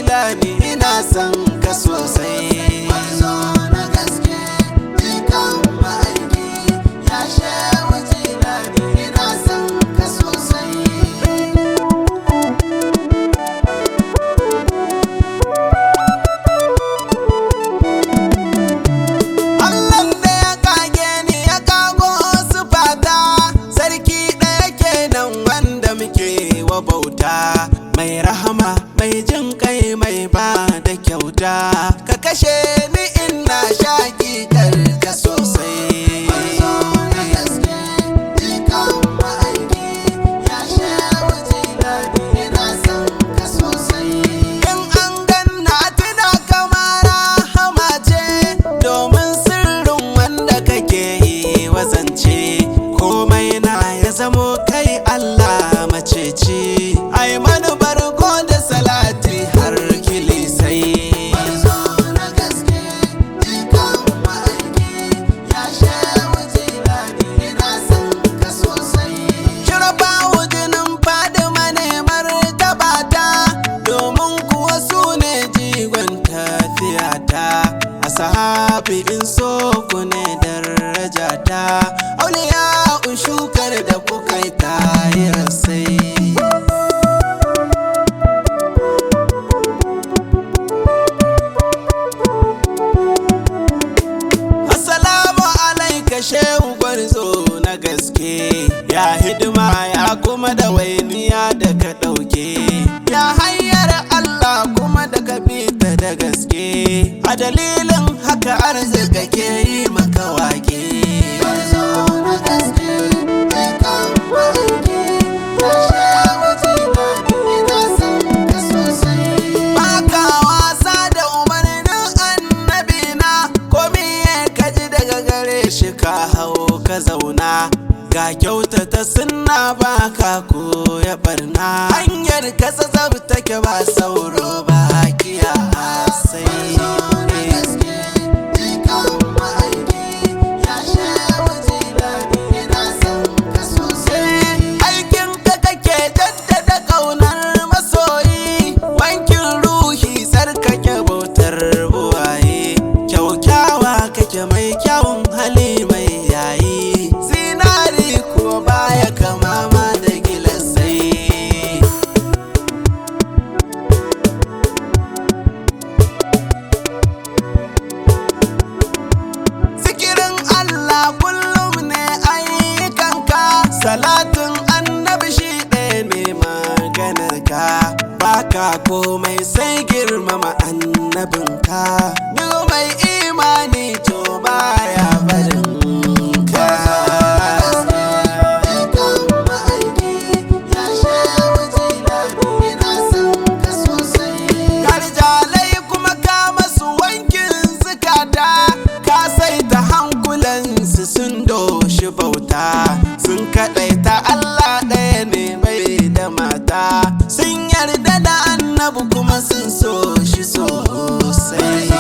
jilani ina son ka sosai. Manzo na gaske jikan ma'aiki, ya shehu jilani ina son ka sosai. Allah da ya kage ni ya kago sifata, sarki ɗaya kenan wanda muke wa bauta. Mai rahama mai jin kai mai ba da kyauta, ka kashe ni ina shaƙi ka sosai. Manzo na gaske jikan ma'aiki, ya shehu jilani ina son ka sosai. In an ganna tuna kamar rahama ce, domin sirrin wanda kake yi wazance. Komai na ya zamo kai Allah macece, ai mani barko da salati har kilisai. Manzo na gaske jikan ma'aiki, ya shehu jilani ina son ka sosai. Shirafa wujinin Fadima ne martabata, domin kuwa su ne jigon tafiyata. A sahabi in so ku ne darajata, auliya shukar da kuka yi tayi rasai. Assalamu alaika shehu gwarzo na gaske, ya hidima ya kuma da wainiya da ka ɗauke, ya hanyar Allah kuma da ka bita da gaske, a dalilin haka arzika ke yi maka wake. Manzo na gaske jikan ma'aiki, ya shehu jilani ina son ka sosai. Baka wasa da umarnin annabina, komi ka ji daga gare shi ka hau ka zauna. Ga kyautata sunna baka koya barna, hanyar ka zazzab take ba sauro ba kiya sai. Manzo na gaske jikan ma'aiki, ya shehu jilani ina son ka sosai. Aikin ka kake jaddada ƙaunar masoyi, wankin ruhi tsarkake bautar buwaye. Kyaukyawa kake mai kyawun hali mai yayi, zinari kuwa baya kama ma da gilasai. Zikirin Allah kullum ne ayyukanka, salatin annabi shi ɗaya ne maganarka. Baka komai sai girmama annabinka, duk mai imani to baya barinka. Jikan ma'aiki, ya shehu jilani ina son ka sosai. Karjalai kuma ka masu wankin zukata, ka saita hankulansu sun doshi bauta. Sun kaɗaita Allah ɗaya ne bai da mata, sun yarda da annabi kuma sun so shi sosai.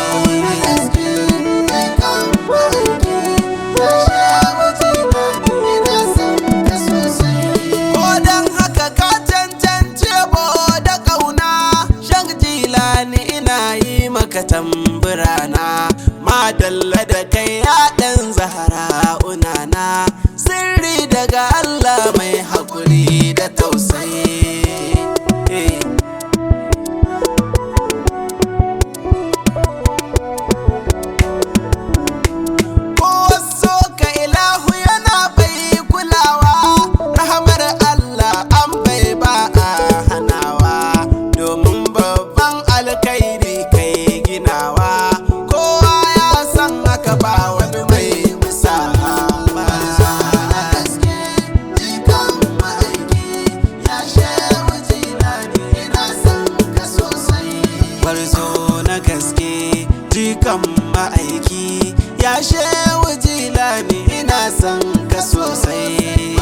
Ko don haka ka cancanci yabo da ƙauna, shan jilani ina yi maka tamburana. Madalla da kai ya ɗan zahara unana, sirri daga Allah mai haƙuri da tausayi. Ko so ka ilahu yana bai kulawa, rahamar Allah an bai ba a hanawa, domin babban alkairi kai ginawa. Kowa ya san haka ba wani mai musawa. Gwarzo na gaske jikan ma'aiki, ya shehu jilani ina son ka sosai.